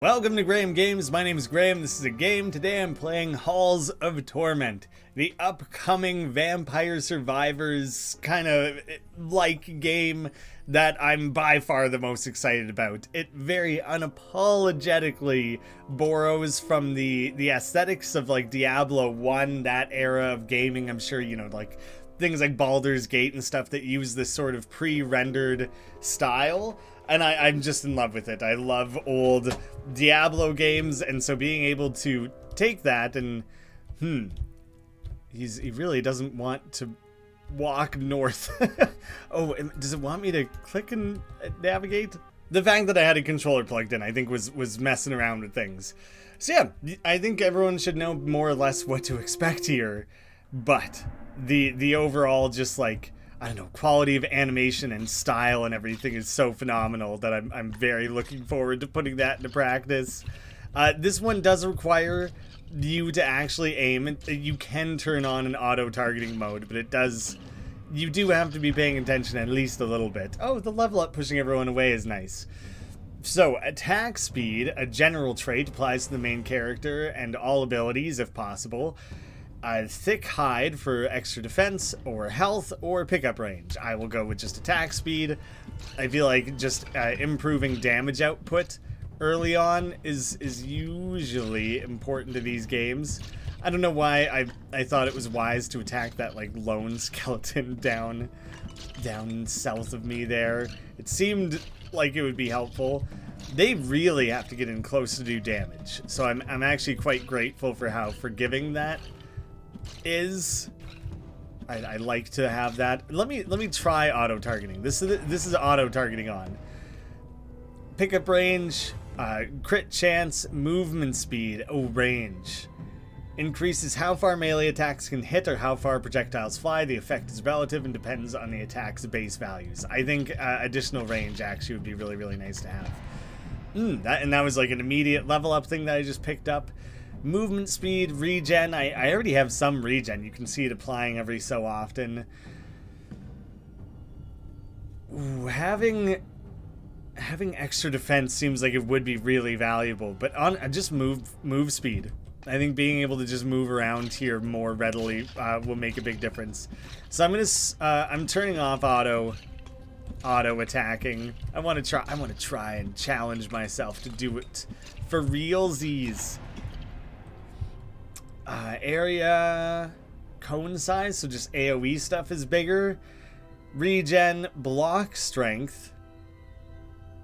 Welcome to Graeme Games. My name is Graeme. This is a game. Today I'm playing Halls of Torment, the upcoming Vampire Survivors kind of like game that I'm by far the most excited about. It very unapologetically borrows from the aesthetics of like Diablo 1, that era of gaming. I'm sure, you know, like things like Baldur's Gate and stuff that use this sort of pre-rendered style. And I'm just in love with it. I love old Diablo games, and so being able to take that and, he really doesn't want to walk north. Oh, does it want me to click and navigate? The fact that I had a controller plugged in, I think, was messing around with things. So yeah, I think everyone should know more or less what to expect here, but the overall just like, I don't know, quality of animation and style and everything is so phenomenal that I'm very looking forward to putting that into practice. This one does require you to actually aim. You can turn on an auto-targeting mode, but you do have to be paying attention at least a little bit. Oh, the level up pushing everyone away is nice. So, attack speed, a general trait, applies to the main character and all abilities if possible. Thick hide for extra defense or health or pickup range. I will go with just attack speed. I feel like just improving damage output early on is usually important to these games. I don't know why I thought it was wise to attack that like lone skeleton down south of me there. It seemed like it would be helpful. They really have to get in close to do damage, so I'm actually quite grateful for how forgiving that is. I like to have that. Let me try auto targeting. This is auto targeting on. Pickup range, crit chance, movement speed. Oh, range increases how far melee attacks can hit or how far projectiles fly. The effect is relative and depends on the attack's base values. I think additional range actually would be really nice to have. That was like an immediate level up thing that I just picked up. Movement speed, regen. I already have some regen. You can see it applying every so often. Ooh, having extra defense seems like it would be really valuable, but on just move speed. I think being able to just move around here more readily will make a big difference. So I'm turning off auto attacking. I want to try and challenge myself to do it for realsies. Area cone size, so just AoE stuff is bigger. Regen, block strength.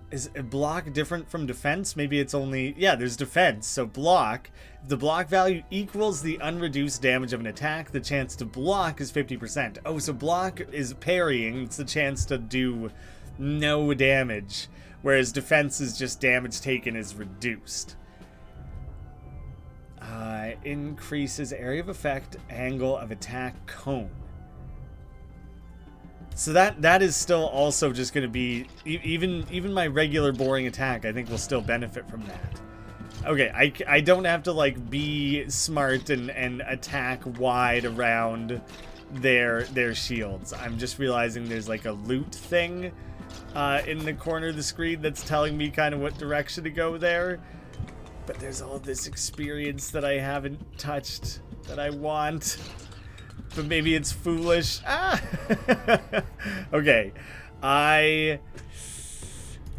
Is a block different from defense? Maybe it's only, yeah, there's defense. So block, if the block value equals the unreduced damage of an attack, the chance to block is 50%. Oh, so block is parrying. It's the chance to do no damage, whereas defense is just damage taken is reduced. Increases area of effect, angle of attack, cone. So that is still also just going to be, even my regular boring attack, I think will still benefit from that. Okay, I don't have to like be smart and attack wide around their shields. I'm just realizing there's like a loot thing in the corner of the screen that's telling me kind of what direction to go there. But there's all this experience that I haven't touched that I want. But maybe it's foolish. Ah! Okay. I'm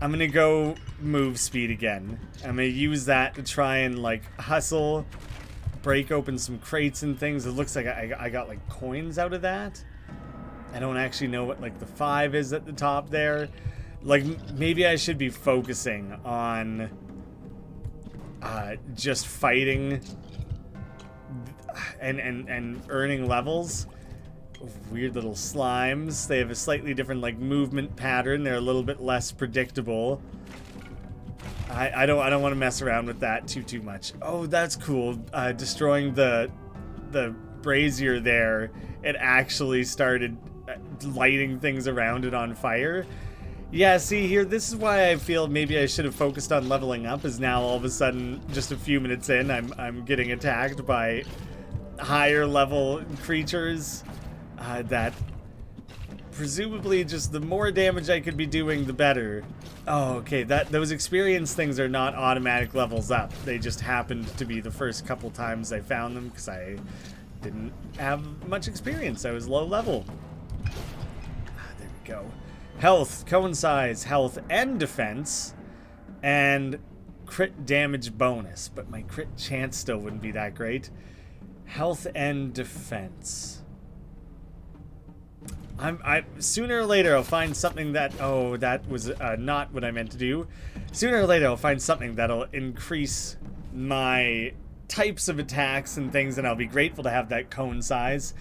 gonna go move speed again. I'm gonna use that to try and like hustle, break open some crates and things. It looks like I got like coins out of that. I don't actually know what like the 5 is at the top there. Like maybe I should be focusing on just fighting and earning levels. Weird little slimes. They have a slightly different like movement pattern. They're a little bit less predictable. I don't want to mess around with that too much. Oh, that's cool. Destroying the brazier there, it actually started lighting things around it on fire. Yeah, see here, this is why I feel maybe I should have focused on leveling up, is now all of a sudden, just a few minutes in, I'm getting attacked by higher level creatures that presumably just the more damage I could be doing, the better. Oh, okay. Those experience things are not automatic levels up. They just happened to be the first couple times I found them because I didn't have much experience. I was low level. There we go. Health, coincides health and defense, and crit damage bonus. But my crit chance still wouldn't be that great. Health and defense. Sooner or later I'll find something that, oh, that was not what I meant to do. Sooner or later I'll find something that'll increase my types of attacks and things, and I'll be grateful to have that cone size.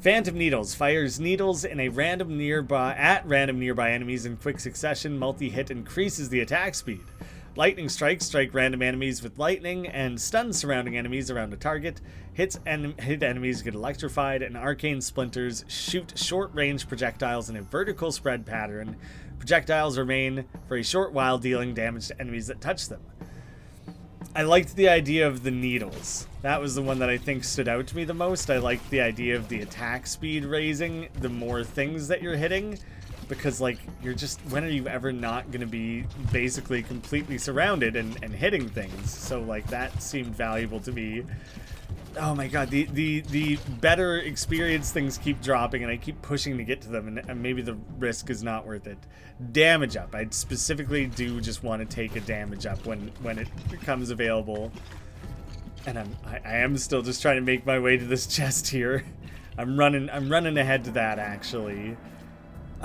Phantom Needles fires needles in a random nearby enemies in quick succession. Multi-hit increases the attack speed. Lightning strikes strike random enemies with lightning and stun surrounding enemies around a target. Hit enemies get electrified, and arcane splinters shoot short-range projectiles in a vertical spread pattern. Projectiles remain for a short while, dealing damage to enemies that touch them. I liked the idea of the needles. That was the one that I think stood out to me the most. I liked the idea of the attack speed raising the more things that you're hitting. Because, like, you're just, when are you ever not going to be basically completely surrounded and hitting things? So, like, that seemed valuable to me. Oh my god, the better experience things keep dropping, and I keep pushing to get to them, and maybe the risk is not worth it. Damage up. I specifically do just want to take a damage up when it becomes available. And I am still just trying to make my way to this chest here. I'm running ahead to that, actually.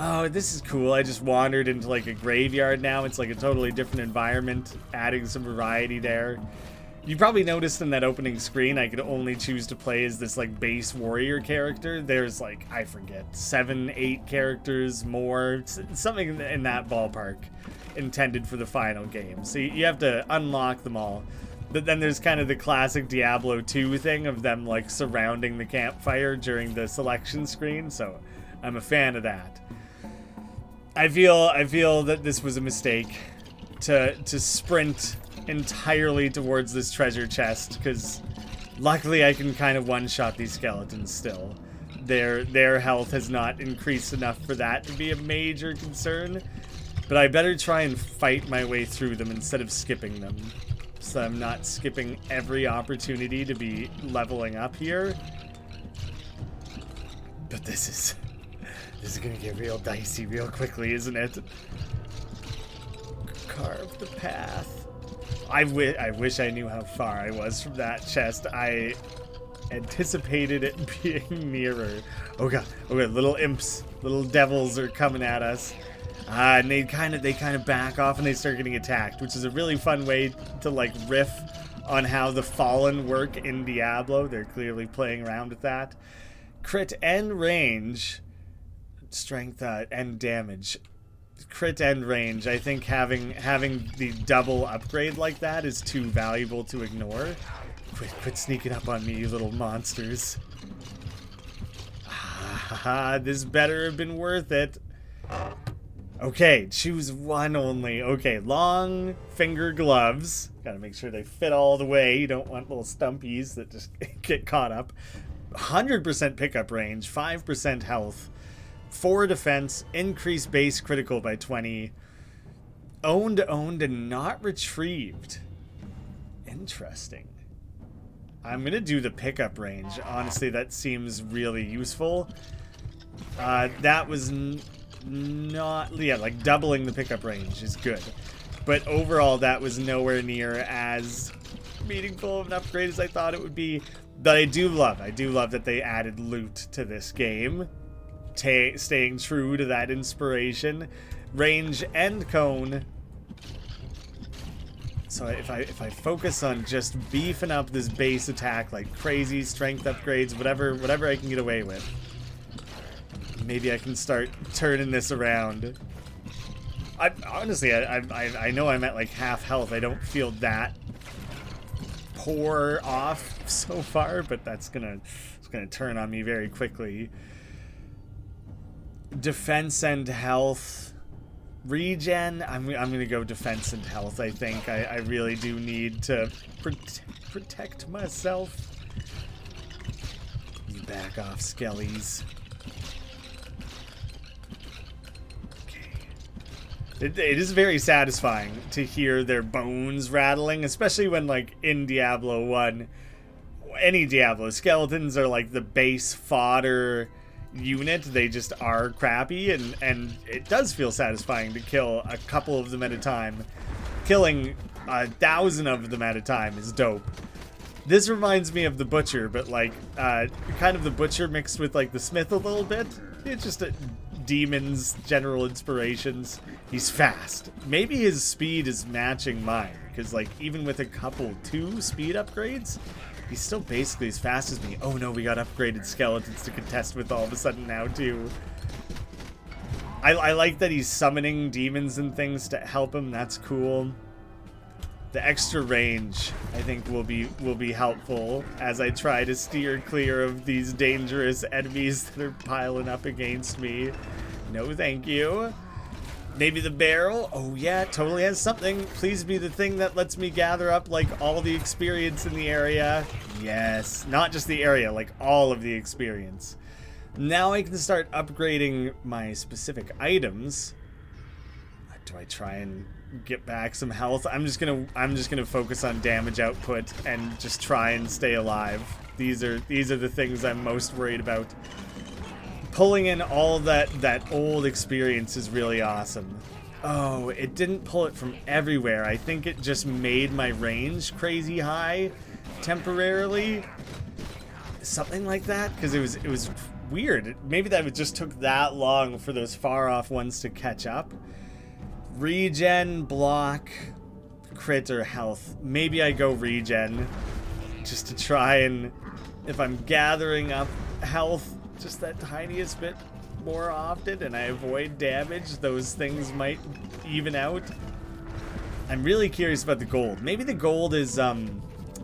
Oh, this is cool. I just wandered into like a graveyard now. It's like a totally different environment, adding some variety there. You probably noticed in that opening screen, I could only choose to play as this like base warrior character. There's like, I forget, 7, 8 characters more, something in that ballpark intended for the final game. So you have to unlock them all. But then there's kind of the classic Diablo 2 thing of them like surrounding the campfire during the selection screen. So I'm a fan of that. I feel that this was a mistake to sprint entirely towards this treasure chest, because luckily I can kind of one-shot these skeletons still. Their health has not increased enough for that to be a major concern, but I better try and fight my way through them instead of skipping them, so I'm not skipping every opportunity to be leveling up here. But this is gonna get real dicey real quickly, isn't it? Carve the path. I wish I knew how far I was from that chest. I anticipated it being nearer. Oh god, little imps, little devils are coming at us. And they kind of back off and they start getting attacked, which is a really fun way to like riff on how the Fallen work in Diablo. They're clearly playing around with that. Crit and range. Strength and damage. Crit and range. I think having the double upgrade like that is too valuable to ignore. Quit sneaking up on me, you little monsters. This better have been worth it. Okay, choose one only. Okay, long finger gloves. Gotta make sure they fit all the way. You don't want little stumpies that just get caught up. 100% pickup range, 5% health. 4 defense, increase base critical by 20. Owned, and not retrieved. Interesting. I'm gonna do the pickup range. Honestly, that seems really useful. That was not... Yeah, like doubling the pickup range is good. But overall, that was nowhere near as meaningful of an upgrade as I thought it would be. But I do love that they added loot to this game. Staying true to that inspiration. Range and cone. So if I focus on just beefing up this base attack like crazy, strength upgrades, whatever I can get away with, maybe I can start turning this around. Honestly, I know I'm at like half health. I don't feel that poor off so far, but it's gonna turn on me very quickly. Defense and health. Regen, I'm gonna go defense and health. I think I really do need to protect myself. You back off, skellies. Okay. It is very satisfying to hear their bones rattling, especially when, like, in Diablo 1, any Diablo, skeletons are like the base fodder unit. They just are crappy, and it does feel satisfying to kill a couple of them at a time. Killing 1,000 of them at a time is dope. This reminds me of the Butcher, but like kind of the Butcher mixed with like the Smith a little bit. It's just a demon's general inspirations. He's fast. Maybe his speed is matching mine, because like even with a couple 2 speed upgrades, he's still basically as fast as me. Oh no, we got upgraded skeletons to contest with all of a sudden now too. I like that he's summoning demons and things to help him. That's cool. The extra range, I think, will be helpful as I try to steer clear of these dangerous enemies that are piling up against me. No, thank you. Maybe the barrel? Oh yeah, it totally has something. Please be the thing that lets me gather up like all the experience in the area. Yes, not just the area, like all of the experience. Now I can start upgrading my specific items. Do I try and get back some health? I'm just gonna focus on damage output and just try and stay alive. These are the things I'm most worried about. Pulling in all of that old experience is really awesome. Oh, it didn't pull it from everywhere. I think it just made my range crazy high temporarily. Something like that, because it was weird. Maybe that just took that long for those far off ones to catch up. Regen, block, crit, or health. Maybe I go regen just to try and, if I'm gathering up health just that tiniest bit more often and I avoid damage, those things might even out. I'm really curious about the gold. Maybe the gold is a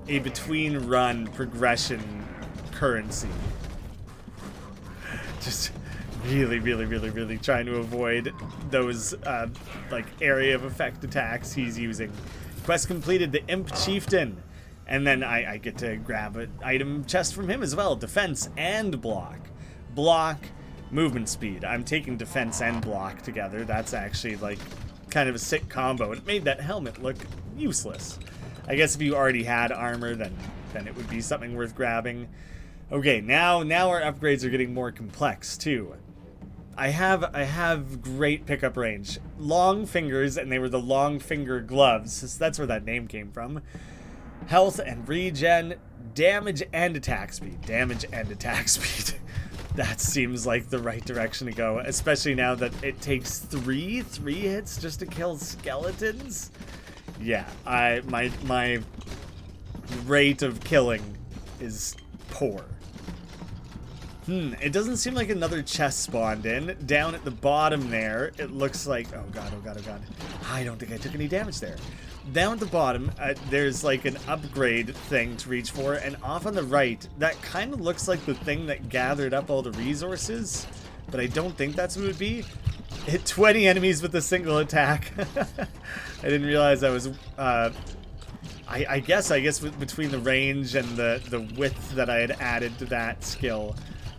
between run progression currency. Just really trying to avoid those like area of effect attacks he's using. Quest completed, the Imp Chieftain, and then I get to grab an item chest from him as well. Defense and block. Block, movement speed. I'm taking defense and block together. That's actually like kind of a sick combo. It made that helmet look useless. I guess if you already had armor, then it would be something worth grabbing. Okay, now our upgrades are getting more complex too. I have great pickup range. Long fingers, and they were the long finger gloves. So that's where that name came from. Health and regen, damage and attack speed. Damage and attack speed. That seems like the right direction to go, especially now that it takes three hits just to kill skeletons. Yeah, my rate of killing is poor. It doesn't seem like another chest spawned in. Down at the bottom there, it looks like... Oh god. I don't think I took any damage there. Down at the bottom, there's like an upgrade thing to reach for, and off on the right, that kind of looks like the thing that gathered up all the resources, but I don't think that's what it would be. Hit 20 enemies with a single attack. I didn't realize I was... I guess between the range and the width that I had added to that skill...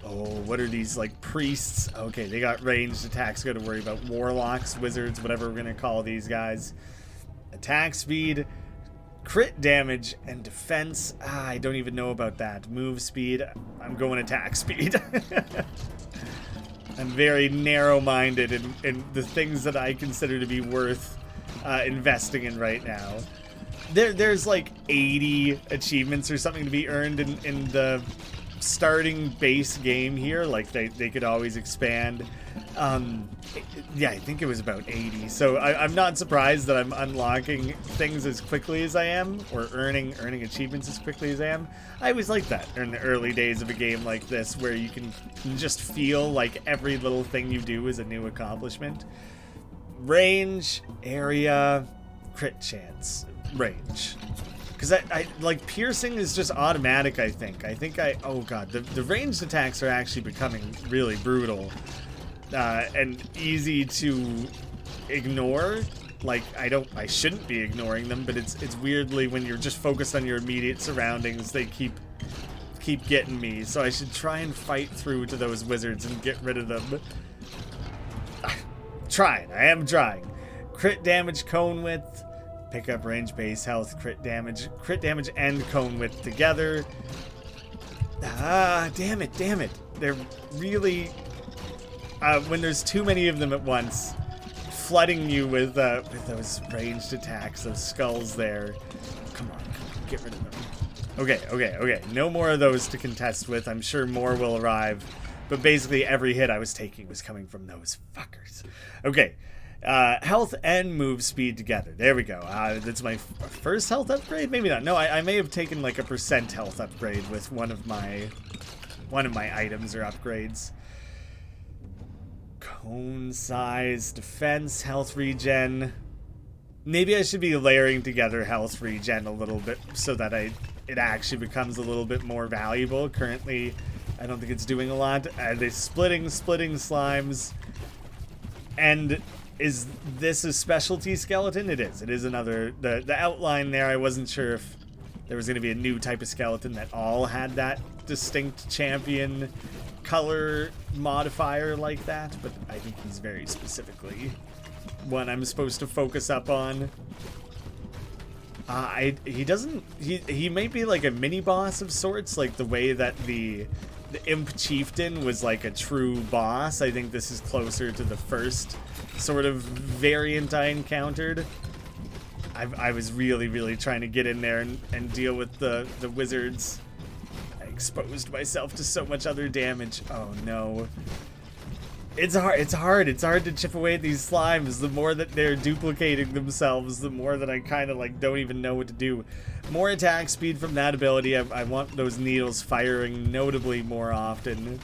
Oh, what are these, like, priests? Okay, they got ranged attacks. Got to worry about warlocks, wizards, whatever we're going to call these guys. Attack speed, crit damage, and defense. I don't even know about that. Move speed. I'm going attack speed. I'm very narrow-minded in the things that I consider to be worth investing in right now. There's, like, 80 achievements or something to be earned in the... starting base game here. Like they could always expand. Yeah, I think it was about 80. So I'm not surprised that I'm unlocking things as quickly as I am, or earning achievements as quickly as I am. I always like that in the early days of a game like this, where you can just feel like every little thing you do is a new accomplishment. Range, area, crit chance, range. Because I like piercing is just automatic, I think. Oh god, the ranged attacks are actually becoming really brutal and easy to ignore. Like I shouldn't be ignoring them, but it's weirdly when you're just focused on your immediate surroundings, they keep getting me. So I should try and fight through to those wizards and get rid of them. I am trying. Crit damage, cone width. Pick up range, base health, crit damage and cone width together. Ah, damn it. They're really, when there's too many of them at once, flooding you with those ranged attacks, those skulls there. Come on, get rid of them. Okay. No more of those to contest with. I'm sure more will arrive. But basically every hit I was taking was coming from those fuckers. Okay. Health and move speed together. There we go. That's my first health upgrade? Maybe not. No, I may have taken like a % health upgrade with one of my items or upgrades. Cone size, defense, health regen. Maybe I should be layering together health regen a little bit so that it actually becomes a little bit more valuable. Currently, I don't think it's doing a lot. They're splitting slimes. And is this a specialty skeleton? It is. It is another... The outline there, I wasn't sure if there was going to be a new type of skeleton that all had that distinct champion color modifier like that, but I think he's very specifically one I'm supposed to focus up on. He might be like a mini boss of sorts, like the way that the imp chieftain was like a true boss. I think this is closer to the first sort of variant I encountered. I was really trying to get in there and deal with the wizards. I exposed myself to so much other damage. Oh no. It's hard to chip away at these slimes. The more that they're duplicating themselves, the more that I kind of like don't even know what to do. More attack speed from that ability. I want those needles firing notably more often.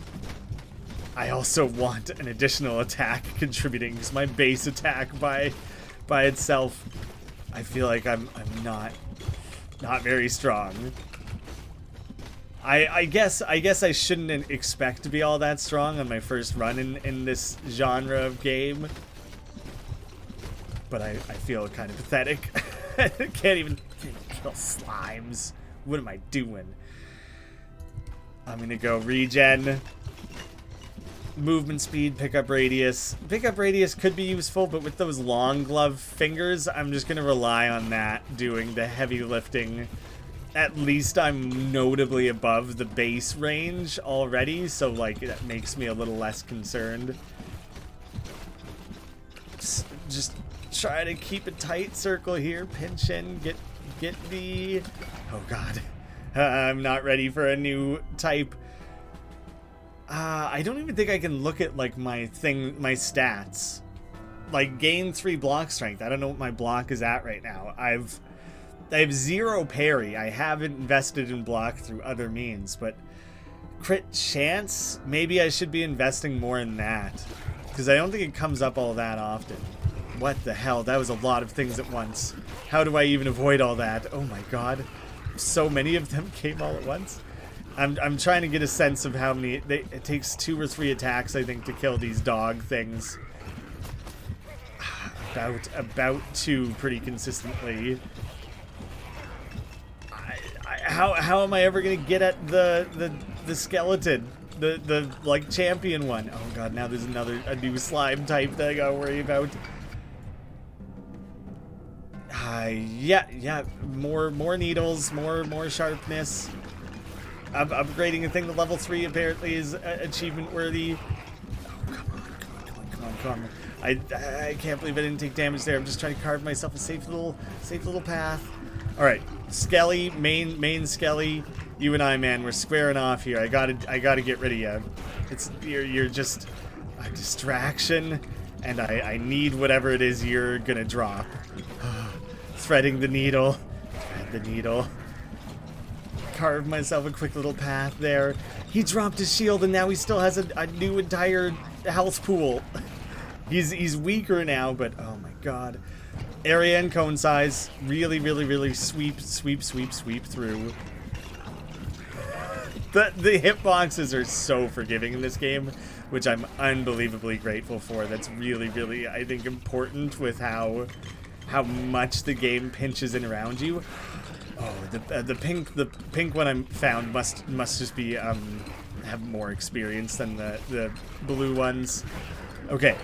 I also want an additional attack contributing, because my base attack by itself, I feel like I'm not very strong. I guess I shouldn't expect to be all that strong on my first run in this genre of game. But I feel kind of pathetic. Can't even kill slimes. What am I doing? I'm gonna go regen. Movement speed, pickup radius. Pickup radius could be useful, but with those long glove fingers, I'm just gonna rely on that doing the heavy lifting. At least I'm notably above the base range already, so like that makes me a little less concerned. Just try to keep a tight circle here. Pinch in, get the... Oh god. I'm not ready for a new type. I don't even think I can look at like my stats. Like gain 3 block strength. I don't know what my block is at right now. I have 0 parry. I haven't invested in block through other means, but crit chance, maybe I should be investing more in that, because I don't think it comes up all that often. What the hell? That was a lot of things at once. How do I even avoid all that? Oh my god. So many of them came all at once. I'm trying to get a sense of how many... It takes 2 or 3 attacks, I think, to kill these dog things. About 2 pretty consistently. How am I ever gonna get at the skeleton, the like champion one? Oh god, now there's a new slime type that I gotta worry about. Yeah, more needles, more sharpness. Upgrading a thing to level 3 apparently is achievement worthy. Oh, come on. I can't believe I didn't take damage there. I'm just trying to carve myself a safe little path. All right, Skelly, main Skelly, you and I, man, we're squaring off here. I gotta get rid of you. You're just a distraction, and I need whatever it is you're gonna drop. Threading the needle, thread the needle. Carve myself a quick little path there. He dropped his shield, and now he still has a new entire health pool. He's weaker now, but oh my god. Area and cone size, really sweep through. The hitboxes are so forgiving in this game, which I'm unbelievably grateful for. That's really, I think, important with how much the game pinches in around you. Oh, the pink one I found must just be have more experience than the blue ones. Okay.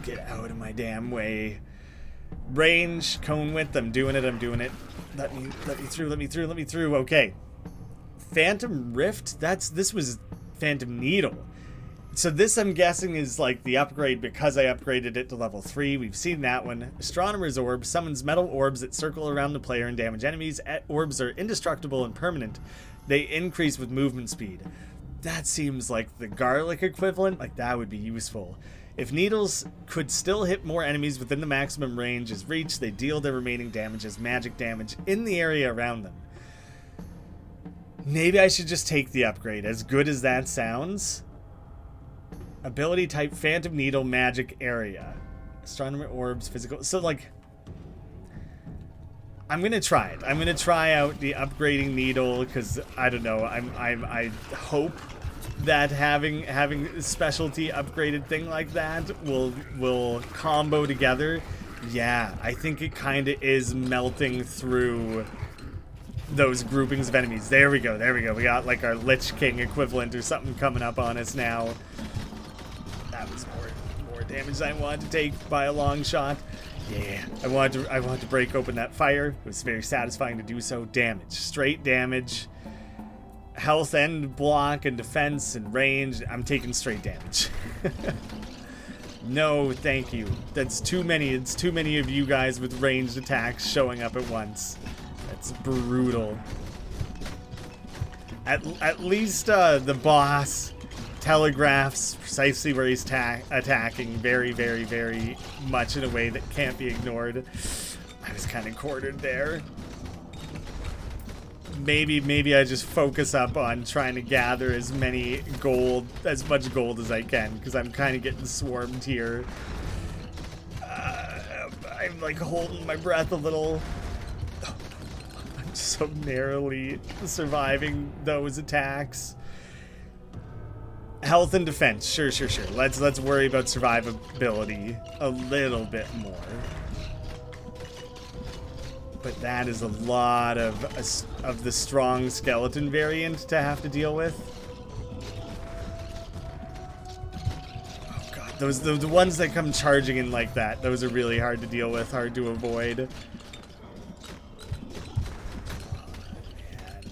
Get out of my damn way. Range, cone width, I'm doing it, I'm doing it. Let me through, let me through, let me through. Okay. Phantom Rift, this was Phantom Needle. So this, I'm guessing, is like the upgrade because I upgraded it to level 3. We've seen that one. Astronomer's Orb summons metal orbs that circle around the player and damage enemies. Orbs are indestructible and permanent. They increase with movement speed. That seems like the garlic equivalent. Like, that would be useful. If needles could still hit more enemies within the maximum range is reached, they deal their remaining damage as magic damage in the area around them. Maybe I should just take the upgrade, as good as that sounds. Ability type Phantom Needle, magic area. Astronomer orbs, physical. So, like, I'm gonna try it. I'm gonna try out the upgrading needle because I don't know. I hope that having a specialty upgraded thing like that will combo together. Yeah, I think it kind of is melting through those groupings of enemies. There we go, there we go. We got like our Lich King equivalent or something coming up on us now. That was more damage than I wanted to take by a long shot. Yeah, I wanted to break open that fire. It was very satisfying to do so. Damage, straight damage. Health and block and defense and range. I'm taking straight damage. No, thank you. That's too many. It's too many of you guys with ranged attacks showing up at once. That's brutal. At least the boss telegraphs precisely where he's attacking very, very, very much in a way that can't be ignored. I was kind of cornered there. Maybe I just focus up on trying to gather as much gold as I can, because I'm kind of getting swarmed here. I'm like holding my breath a little. I'm so narrowly surviving those attacks. Health and defense, sure. Let's worry about survivability a little bit more. But that is a lot of the strong skeleton variant to have to deal with. Oh god, those the ones that come charging in like that. Those are really hard to deal with, hard to avoid. Man.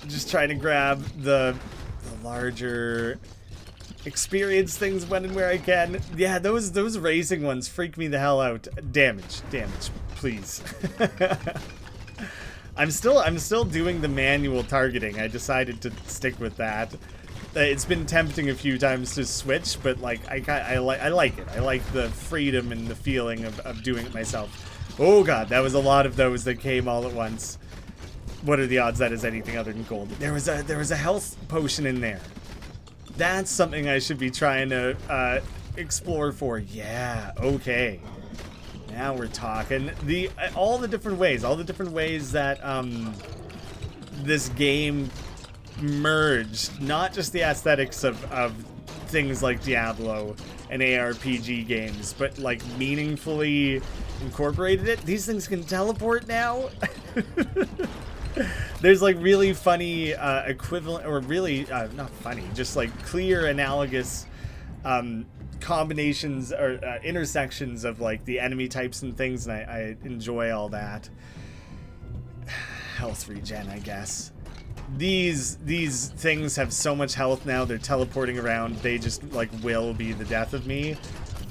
Just trying to grab the larger experience things when and where I can. Yeah, those racing ones freak me the hell out. Damage, please. I'm still doing the manual targeting. I decided to stick with that. It's been tempting a few times to switch, but like I like it. I like the freedom and the feeling of doing it myself. Oh god, that was a lot of those that came all at once. What are the odds that is anything other than gold? There was a health potion in there. That's something I should be trying to explore for. Yeah, okay. Now we're talking. All the different ways that this game merged, not just the aesthetics of things like Diablo and ARPG games, but like meaningfully incorporated it. These things can teleport now. There's like really funny equivalent, or really not funny, just like clear analogous combinations or intersections of like the enemy types and things, and I enjoy all that. Health regen, I guess. These things have so much health now, they're teleporting around, they just like will be the death of me.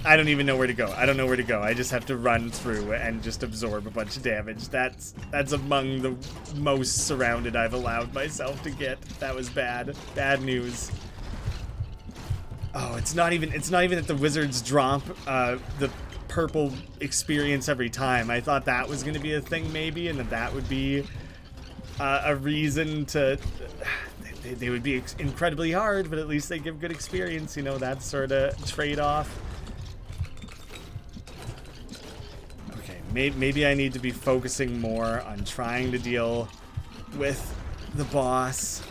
I don't even know where to go. I don't know where to go. I just have to run through and just absorb a bunch of damage. That's among the most surrounded I've allowed myself to get. That was bad. Bad news. Oh, it's not even that the wizards drop the purple experience every time. I thought that was going to be a thing maybe, and that would be a reason to... They would be incredibly hard, but at least they give good experience, you know, that sort of trade-off. Okay, maybe I need to be focusing more on trying to deal with the boss.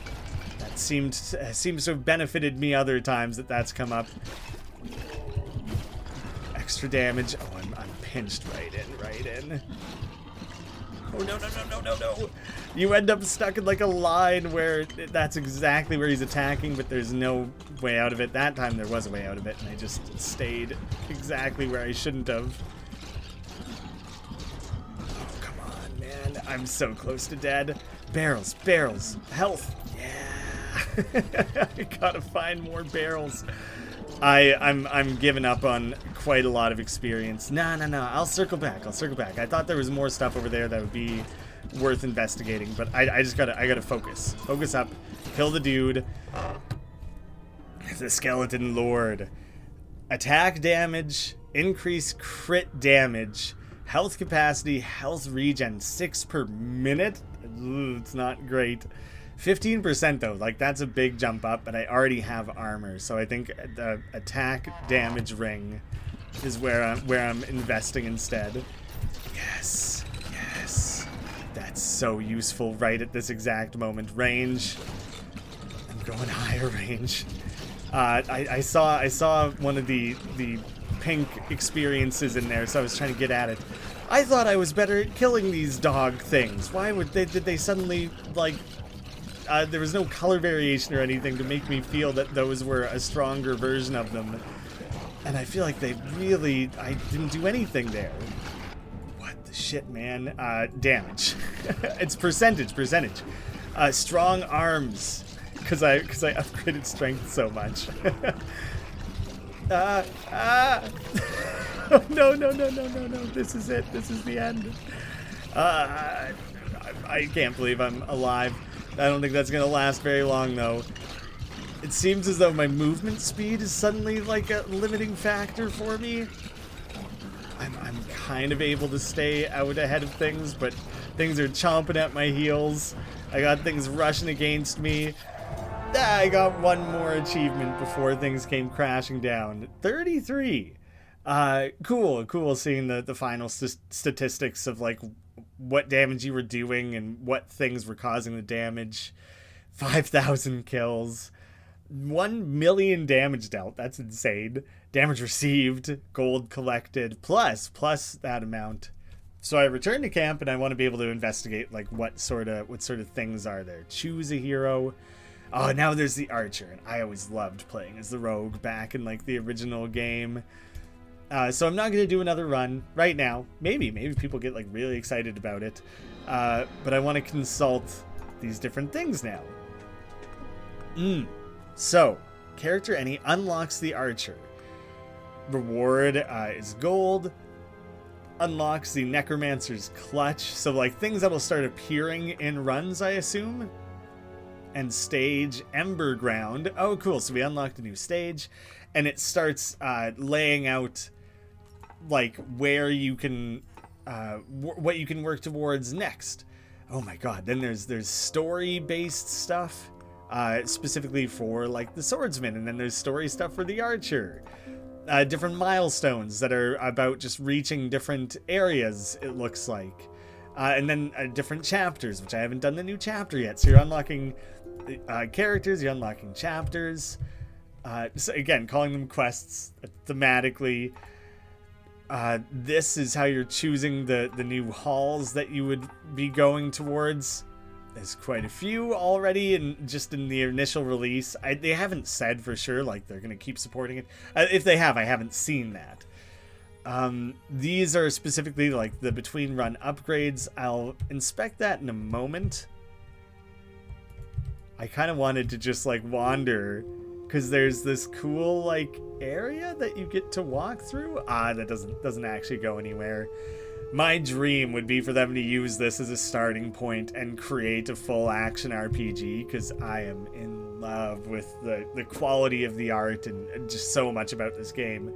That seems to have benefited me other times that's come up. Extra damage. Oh, I'm pinched right in. Oh, no, no, no, no, no, no. You end up stuck in like a line where that's exactly where he's attacking, but there's no way out of it. That time there was a way out of it, and I just stayed exactly where I shouldn't have. Oh, come on, man. I'm so close to dead. Barrels, barrels, health. Yeah. I gotta find more barrels. I'm giving up on quite a lot of experience. No. I'll circle back. I thought there was more stuff over there that would be worth investigating, but I gotta focus. Focus up. Kill the dude. The skeleton lord. Attack damage. Increase crit damage. Health capacity. Health regen. 6 per minute. Ooh, it's not great. 15% though, like that's a big jump up, but I already have armor, so I think the attack damage ring is where I'm investing instead. Yes, that's so useful right at this exact moment. Range, I'm going higher range. I saw one of the pink experiences in there, so I was trying to get at it. I thought I was better at killing these dog things. Why did they suddenly like? There was no color variation or anything to make me feel that those were a stronger version of them. And I feel like I didn't do anything there. What the shit, man? Damage. It's percentage. Strong arms. Because I upgraded strength so much. No. This is it. This is the end. I can't believe I'm alive. I don't think that's going to last very long, though. It seems as though my movement speed is suddenly like a limiting factor for me. I'm kind of able to stay out ahead of things, but things are chomping at my heels. I got things rushing against me. I got one more achievement before things came crashing down. 33. Cool seeing the final statistics of like what damage you were doing and what things were causing the damage. 5,000 kills. 1 million damage dealt. That's insane. Damage received. Gold collected. Plus that amount. So I return to camp and I want to be able to investigate like what sort of things are there. Choose a hero. Oh, now there's the archer, and I always loved playing as the rogue back in like the original game. So I'm not going to do another run right now. Maybe people get like really excited about it. But I want to consult these different things now. So, character any unlocks the archer. Reward is gold. Unlocks the necromancer's clutch. So like things that'll start appearing in runs, I assume. And stage Ember Ground. Oh, cool. So we unlocked a new stage. And it starts laying out like where you can what you can work towards next. Oh my god. Then there's story based stuff specifically for like the swordsman, and then there's story stuff for the archer. Different milestones that are about just reaching different areas, it looks like. And then different chapters, which I haven't done the new chapter yet. So you're unlocking characters, you're unlocking chapters. So again, calling them quests thematically. This is how you're choosing the new halls that you would be going towards. There's quite a few already, and just in the initial release. They haven't said for sure, like they're going to keep supporting it. If they have, I haven't seen that. These are specifically like the between run upgrades. I'll inspect that in a moment. I kind of wanted to just like wander, because there's this cool like area that you get to walk through. That doesn't actually go anywhere. My dream would be for them to use this as a starting point and create a full action RPG, because I am in love with the quality of the art and just so much about this game.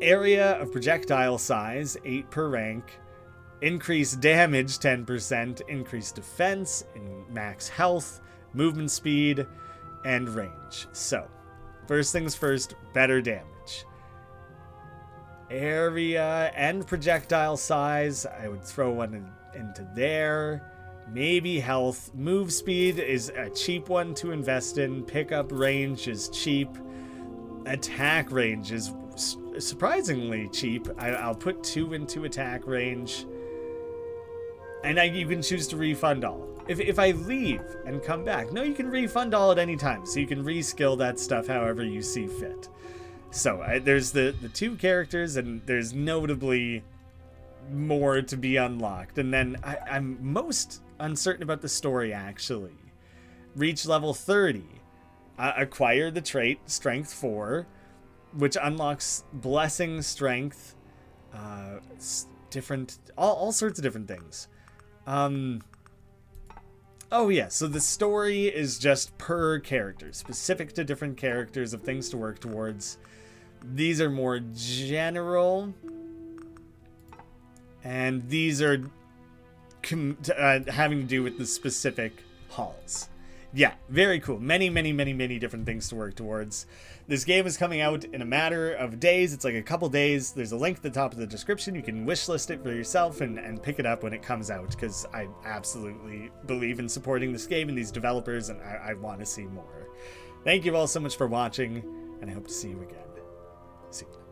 Area of projectile size, 8 per rank. Increased damage, 10%. Increased defense, and max health, movement speed, and range. So, first things first, better damage. Area and projectile size, I would throw one into there. Maybe health. Move speed is a cheap one to invest in. Pickup range is cheap. Attack range is surprisingly cheap. I'll put 2 into attack range. And you can choose to refund all. If I leave and come back, no, you can refund all at any time. So you can reskill that stuff however you see fit. So there's the 2 characters, and there's notably more to be unlocked. And then I'm most uncertain about the story, actually. Reach level 30. Acquire the trait Strength 4, which unlocks Blessing, Strength, all sorts of different things. Oh yeah, so the story is just per character, specific to different characters of things to work towards. These are more general, and these are having to do with the specific halls. Yeah, very cool. Many different things to work towards. This game is coming out in a matter of days. It's like a couple days. There's a link at the top of the description. You can wishlist it for yourself and pick it up when it comes out, because I absolutely believe in supporting this game and these developers, and I want to see more. Thank you all so much for watching, and I hope to see you again soon.